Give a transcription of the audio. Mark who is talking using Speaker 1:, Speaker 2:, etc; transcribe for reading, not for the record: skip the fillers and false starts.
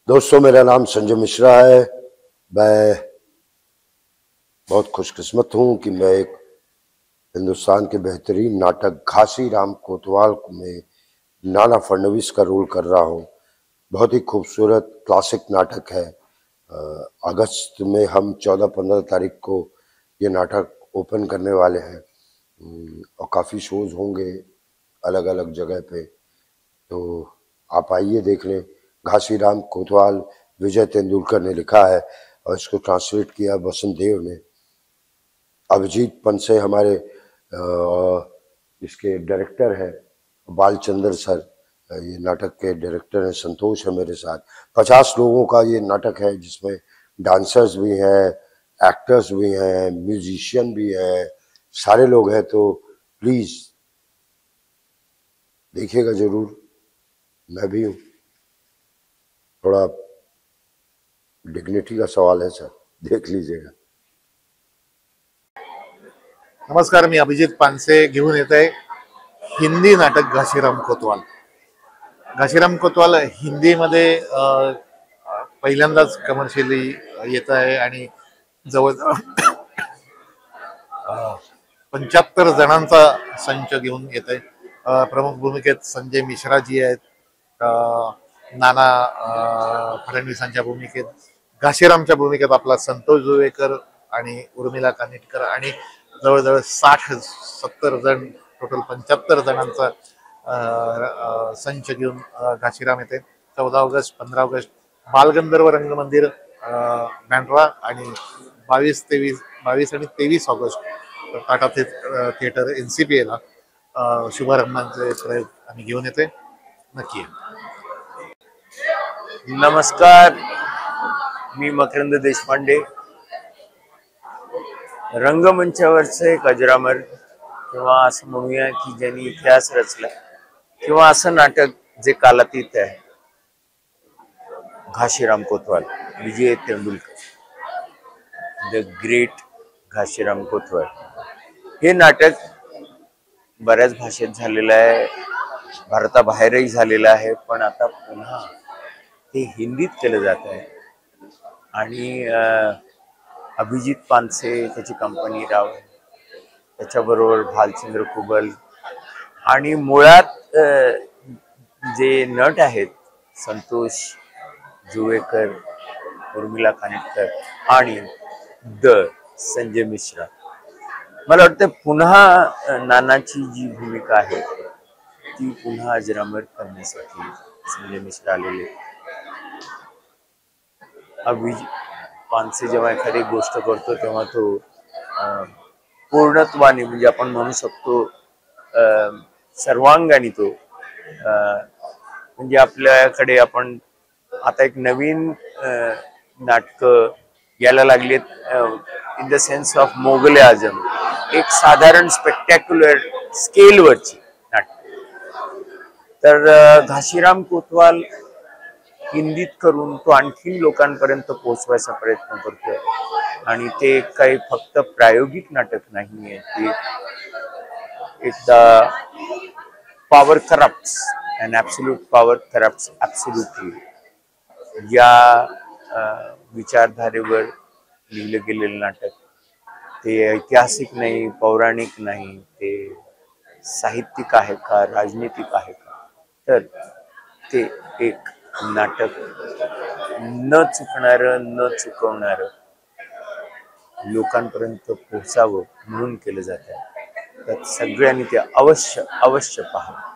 Speaker 1: दोस्तों, मेरा नाम संजय मिश्रा है। मैं बहुत खुशकिस्मत हूँ कि मैं एक हिंदुस्तान के बेहतरीन नाटक घासीराम कोतवाल में नाना फडणवीस का रोल कर रहा हूँ। बहुत ही खूबसूरत क्लासिक नाटक है। अगस्त में हम 14-15 तारीख को ये नाटक ओपन करने वाले हैं और काफ़ी शोज होंगे अलग अलग जगह पे, तो आप आइए देख लें। घासीराम कोतवाल विजय तेंदुलकर ने लिखा है और इसको ट्रांसलेट किया वसंत देव ने। अभिजीत पंसे हमारे इसके डायरेक्टर हैं। बालचंद्र सर ये नाटक के डायरेक्टर हैं। संतोष है मेरे साथ। 50 लोगों का ये नाटक है जिसमें डांसर्स भी हैं, एक्टर्स भी हैं, म्यूजिशियन भी है, सारे लोग हैं। तो प्लीज देखिएगा जरूर। मैं भी हूँ। थोड़ा डिग्निटी का सवाल है सर, देख लीजिएगा।
Speaker 2: नमस्कार, मी अभिजीत पानसे घेऊन येत आहे हिंदी नाटक घाशीराम कोतवाल। घाशीराम कोतवाल हिंदीमध्ये पहिल्यांदाच कमर्शियली येत आहे आणि जवळजवळ 75 जणांचा संच घेऊन येत आहे। प्रमुख भूमिकेत संजय मिश्राजी आहेत, नाना फडणवीसांच्या भूमिकेत, घाशीरामच्या भूमिकेत आपला संतोष जुवेकर आणि उर्मिला कानिटकर आणि जवळजवळ 60-70 जण, टोटल 75 जणांचा संच घेऊन घाशीराम येते। 14 ऑगस्ट, 15 ऑगस्ट बालगंधर्व रंगमंदिर बँड्रा आणि 22 आणि 23 ऑगस्ट टाटा थिएटर NCPA ला शुभारंभांचे प्रयोग आम्ही घेऊन येते। नक्की
Speaker 3: नमस्कार, मी मकरंद देशपांडे। रंगमंचावरचे एक अजरामर किंवा असं म्हणूया की ज्यांनी इतिहास रचला किंवा असं नाटक जे कालातीत आहे, घाशीराम कोतवाल, विजय तेंडुलकर, द ग्रेट घाशीराम कोतवाल। हे नाटक बऱ्याच भाषेत झालेलं आहे, भारताबाहेरही झालेलं आहे, पण आता पुन्हा ते हिंदीत केलं जात आहे आणि अभिजीत पानसे त्याची कंपनी राव, त्याच्याबरोबर भालचंद्र कुबल आणि मुळात जे नट आहेत संतोष जुवेकर, उर्मिला कानिटकर आणि संजय मिश्रा। मला वाटतं पुन्हा नानाची जी भूमिका आहे ती पुन्हा अजरामर करण्यासाठी संजय मिश्रा आलेले। अभिजीत पानसे जेव्हा एखादी गोष्ट करतो तेव्हा तो पूर्णत्वाने, म्हणजे आपण म्हणू शकतो सर्वांगाने तो, म्हणजे आपल्याकडे आपण आता एक नवीन नाटक यायला लागलेत in the sense of Mughal-e Azam, एक साधारण स्पेक्टॅक्युलर स्केलवरची नाटक। तर घाशीराम कोतवाल हिंदीत करून तो आणखी लोकांपर्यंत पोहोचवायचा प्रयत्न करतोय आणि ते काही फक्त प्रायोगिक नाटक नाहीये, ते एकदा power corrupts and absolute power corrupts absolutely या विचारधारेवर लिहिलं गेलेलं नाटक। ते ऐतिहासिक नाही, पौराणिक नाही, ते साहित्यिक आहे का, राजनीतिक आहे का, तर ते एक नाटक न चुकणारं, न चुकवणारं, लोकांपर्यंत पोहोचावं म्हणून केलं जात आहे। तर सगळ्यांनी ते अवश्य पहा।